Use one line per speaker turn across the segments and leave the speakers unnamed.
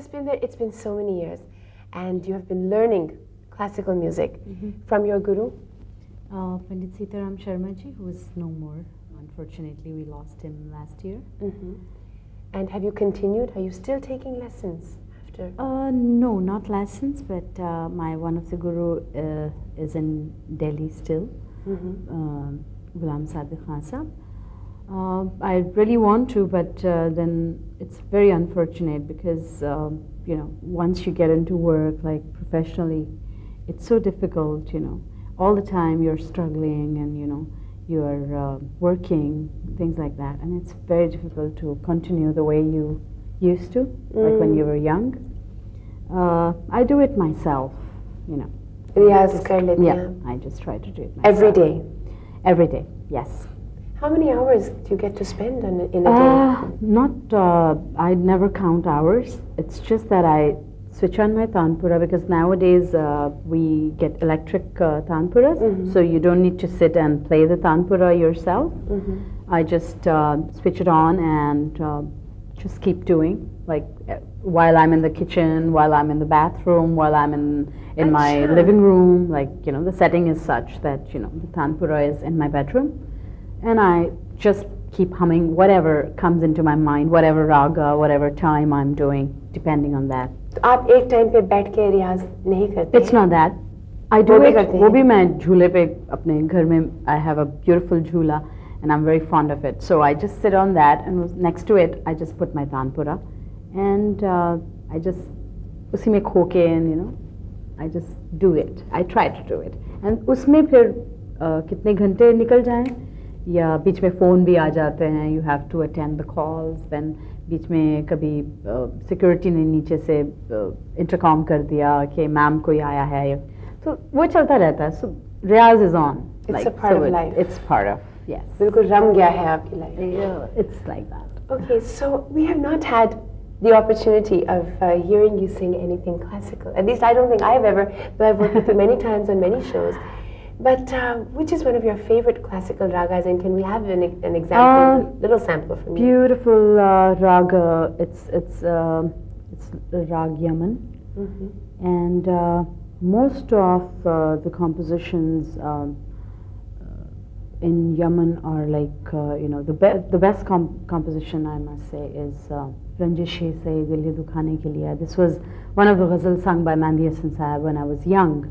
Jaspinder, it's been so many years, and you have been learning classical music from your guru.
Pandit Sitaram Sharma ji, who is no more. Unfortunately, we lost him last year.
And have you continued? Are you still taking lessons after?
No, not lessons, but my one of the guru is in Delhi still, Ghulam Sadiq Khan Sahab. I really want to, but then it's very unfortunate because you know, once you get into work like professionally, it's so difficult. You know, all the time you're struggling, and you know, you're working, things like that, and it's very difficult to continue the way you used to, like when you were young. I do it myself, you know.
Riyaz kar lete
Yeah,
hain.
I just try to do it myself.
Every day?
Every day, yes.
How many hours do you get to spend in a day?
I never count hours. It's just that I switch on my tanpura, because nowadays we get electric tanpuras, so you don't need to sit and play the tanpura yourself. I just switch it on and just keep doing, like while I'm in the kitchen, while I'm in the bathroom, while I'm in my living room. Like, you know, the setting is such that, you know, the tanpura is in my bedroom, and I just keep humming whatever comes into my mind, whatever raga, whatever time I'm doing, depending on that.
तो आप एक time पे बैठ के रियाज नहीं करते?
It's not that. I do it. वो भी मैं झूले पे अपने घर में, I have a beautiful jhula and I'm very fond of it. So I just sit on that, and next to it I just put my tanpura, and I just उसी में खो के, and you know, I just do it. I try to do it. And उसमें फिर कितने घंटे निकल जाएं, या बीच में फ़ोन भी आ जाते हैं, you have to attend the calls, then बीच में कभी सिक्योरिटी ने नीचे से इंटरकॉम कर दिया कि मैम कोई आया है, तो वो चलता रहता है. So Riyaz is on.
It's a part of life.
It's part of, yes.
बिल्कुल रम गया है आपकी life.
Yeah, it's like that.
Okay, so we have not had the opportunity of hearing you sing anything classical. At least I don't think I've ever, though I've worked with you many times on many shows. But which is one of your favorite classical ragas, and can we have an example, little sample from you?
Beautiful raga. It's rag Yaman, and most of the compositions in Yaman are like you know, the best composition I must say is Ranjish Se Dil Dukhane Ke Liye. This was one of the ghazals sung by Mehndi Hasan Sahab when I was young,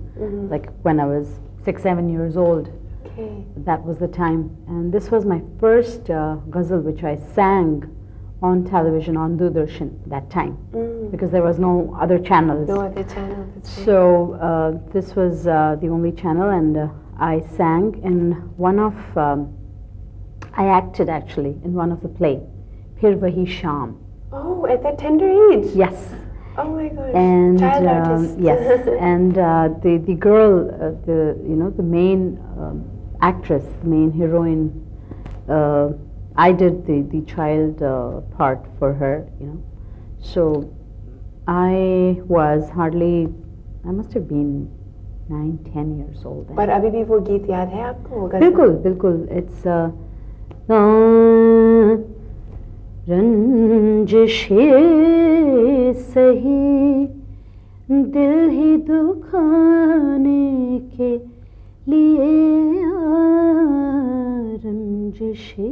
like when I was 6-7 years old.
Okay.
That was the time, and this was my first ghazal which I sang on television on Doordarshan that time, because there was no other channels.
No other channel.
So this was the only channel, and I sang in one of, I acted actually in one of the play, Phir Wahi Sham.
Oh, at that tender age?
Yes.
Oh my gosh.
And
child artist.
yes, and the girl, the main actress, the main heroine, I did the child part for her, you know. So I was hardly, I must have been 9-10 years old then.
पर अभी भी वो गीत याद है आपको? वो गज़ल?
बिल्कुल बिल्कुल. It's रंजिशे सही दिल ही दुखाने के लिए रंजिशे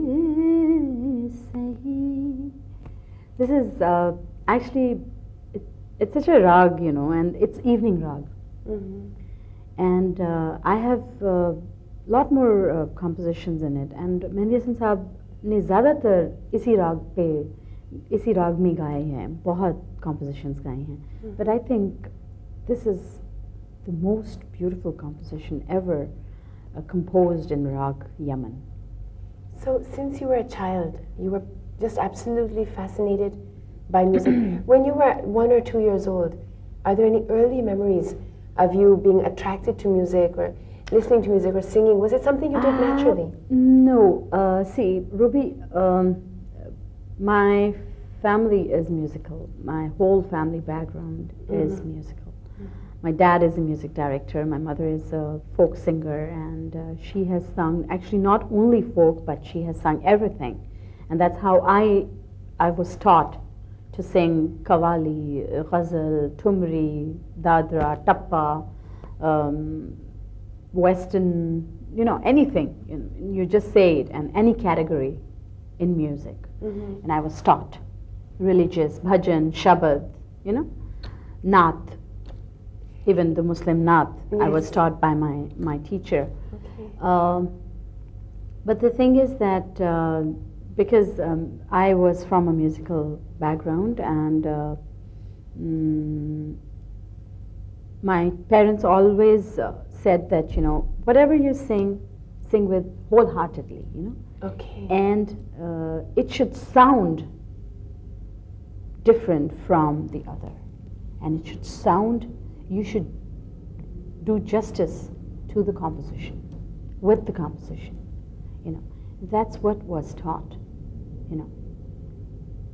सही. This is actually, it's such a rag, you know, and it's evening rag. And I have a lot more compositions in it, and Mehndi Hasan Sahab ने ज़्यादातर इसी राग में गाए हैं, बहुत compositions गाए हैं. But I think this is the most beautiful composition ever composed in rag Yaman.
So since you were a child, you were just absolutely fascinated by music. When you were 1 or 2 years old, are there any early memories of you being attracted to music or listening to music or singing? Was it something you did naturally?
No. See, Ruby, my family is musical. My whole family background is musical. My dad is a music director. My mother is a folk singer, and she has sung, actually not only folk, but she has sung everything. And that's how I was taught to to sing qawwali, ghazal, tumri, dadra, tappa, western, anything. You just say it, and any category in music. And I was taught religious, bhajan, shabad, naat, even the Muslim naat. Yes. I was taught by my teacher. Okay. But the thing is that because I was from a musical background, and my parents always said that, whatever you sing with wholeheartedly,
Okay.
And it should sound different from the other. And it should sound, you should do justice to the composition, with the composition, That's what was taught,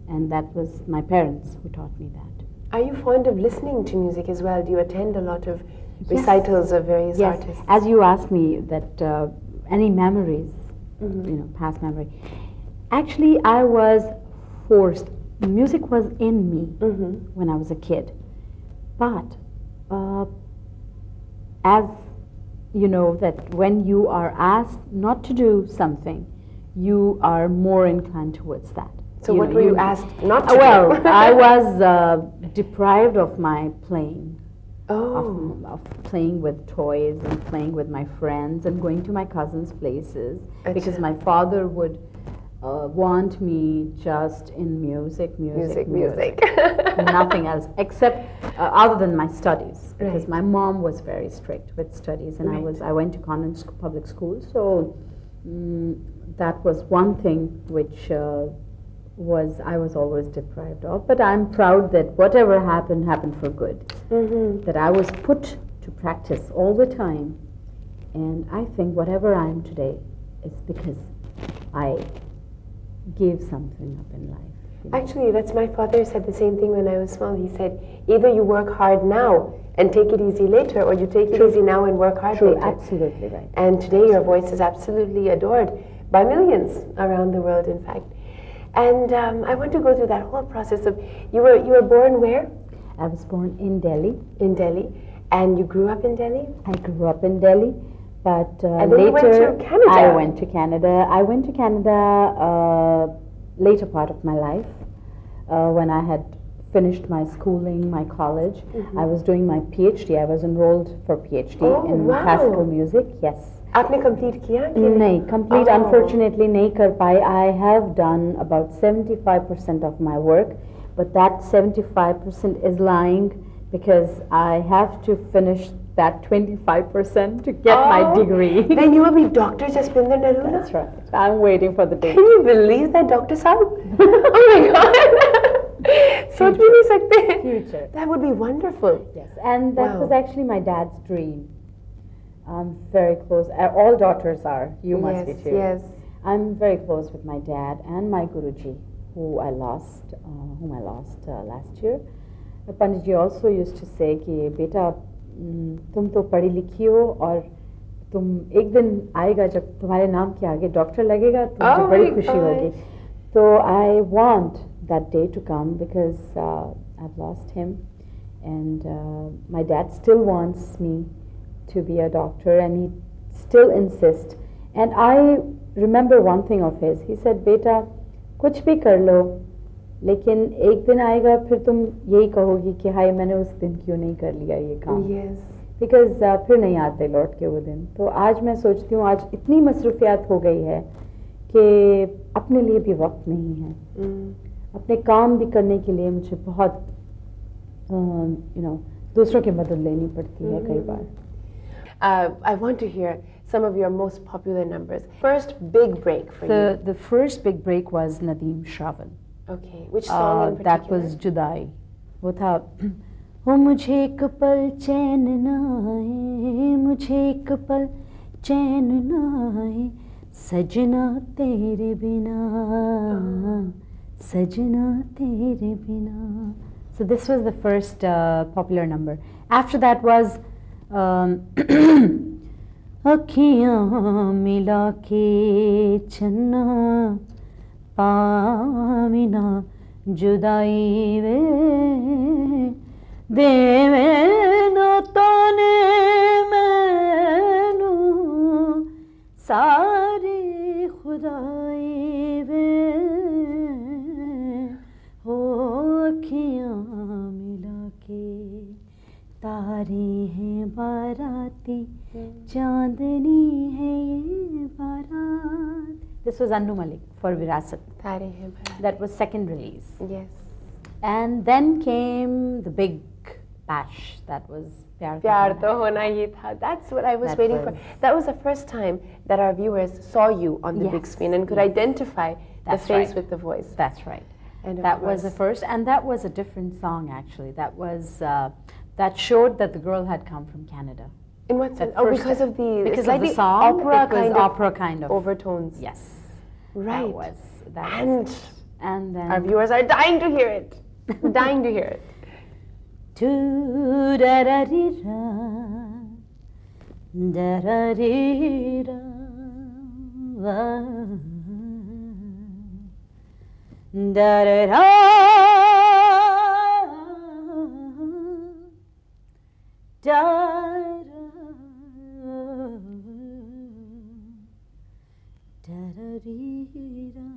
And that was my parents who taught me that.
Are you fond of listening to music as well? Do you attend a lot of recitals of various artists?
As you asked me that any memories, past memory. Actually, I was forced. Music was in me when I was a kid. But as you know, that when you are asked not to do something, you are more inclined towards that.
So what were you asked not to do?
Well, I was deprived of my playing. Of playing with toys and playing with my friends and going to my cousins' places, because my father would want me just in music. Nothing else except other than my studies, because my mom was very strict with studies, and I went to convent public school, so that was one thing which I was always deprived of. But I'm proud that whatever happened for good. That I was put to practice all the time, and I think whatever I am today is because I gave something up in life.
Actually, that's my father said the same thing when I was small. He said, either you work hard now and take it easy later, or you take it easy now and work hard later.
Absolutely right.
And today your voice is absolutely adored by millions around the world, in fact. And I want to go through that whole process of, you were born where?
I was born in Delhi.
In Delhi. And you grew up in Delhi?
I grew up in Delhi, but
and then
later
you went to Canada.
I went to Canada. I went to Canada later part of my life, when I had finished my schooling, my college. I was doing my PhD. I was enrolled for PhD in classical music. Yes.
आपने complete किया?
नहीं, complete unfortunately नहीं कर पाई. I have done about 75% of my work, but that 75% is lying because I have to finish that 25% to get my degree.
Then you will be Dr. Jaspinder Narula?
That's right. I'm waiting for the day.
Can you believe that, Dr. Saab? Oh my God! सोच भी नहीं सकते.
Future.
That would be wonderful.
Yes, and that was actually my dad's dream. I'm very close. All daughters are. You must be too.
Yes.
I'm very close with my dad and my Guruji, whom I lost last year. Panditji also used to say कि बेटा तुम तो पढ़ी लिखी हो और तुम एक दिन आएगा जब तुम्हारे नाम के आगे डॉक्टर लगेगा तो मुझे बड़ी खुशी होगी. So I want that day to come because I've lost him, and my dad still wants me to be a doctor, and he still insists. And I remember one thing of his. He said, "Beta, कुछ भी कर लो, लेकिन एक दिन आएगा फिर तुम यही कहोगी कि हाय मैंने उस दिन क्यों नहीं कर लिया ये काम."
Yes.
Because फिर नहीं आते लौट के वो दिन. तो आज मैं सोचती हूँ आज इतनी मसरूफियात हो गई है कि अपने लिए भी वक्त नहीं है. अपने काम भी करने के लिए मुझे बहुत दूसरों की मदद लेनी पड़ती है कई बार.
I want to hear some of your most popular numbers. First big break for you.
The first big break was Nadeem Shravan.
Okay, which song in particular?
That was Judai. वो था हो मुझे एक पल चैन ना आए, मुझे एक पल चैन ना आए, सजना तेरे बिना, सजना तेरे बिना. So this was the first popular number. After that was अखियाँ मिला के चन्ना पामिना जुदाई वे देवे न तोने मैनू सारी खुदाई वे हो अखियां मिला के तारे हैं बाराती चांदनी है ये बारात. This was Annu Malik for Virasat.
तारे हैं बारात.
That was second release.
Yes.
And then came the big bash. That was
प्यार तो होना ही था. That's what I was waiting for. That was the first time that our viewers saw you on the big screen and could identify the face with the voice.
That's right. And that was the first, and that was a different song actually. That was that showed that the girl had come from Canada.
In what sense? Oh, because of the
song,
opera kind of overtones.
Yes.
Right.
And then
our viewers are dying to hear it. Dying to hear it.
Do da da dee da da da dee da da da da da da da dee da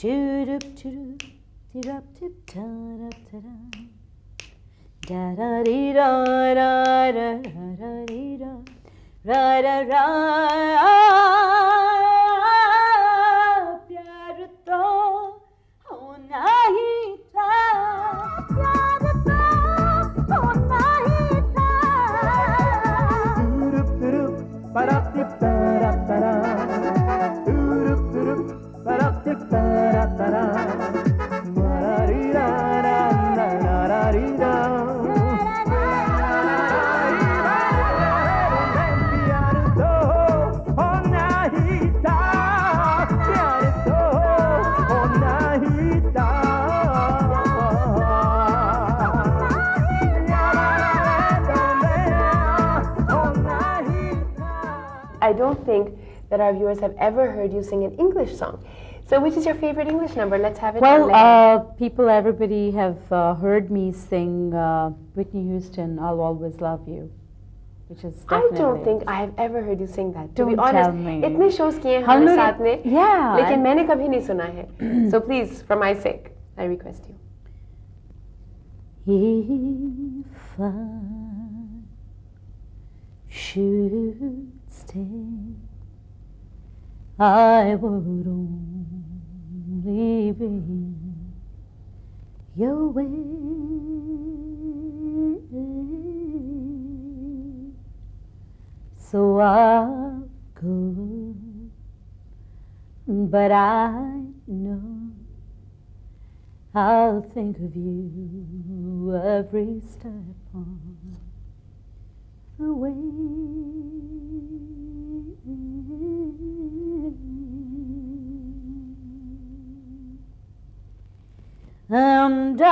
Doop doop doop doop da da da da dee da da da da dee da ra ra ra प्यार तो होना ही था प्यार तो होना ही था doop doop ba da dip da da da doop doop ba da dip da da da ma ra ri ra ra ra ra ri ra
I don't think that our viewers have ever heard you sing an English song. So which is your favorite English number? Let's have it.
Well, everybody have heard me sing Whitney Houston, I'll Always Love You, which is definitely...
I don't think I have ever heard you sing that.
Don't
to be honest,
tell me.
इतने shows किए हैं हमारे साथ में,
yeah,
लेकिन मैंने कभी नहीं सुना है. So please, for my sake, I request you.
If I should stay, I would only be your way. So I'll go, but I know I'll think of you every step on the way. And I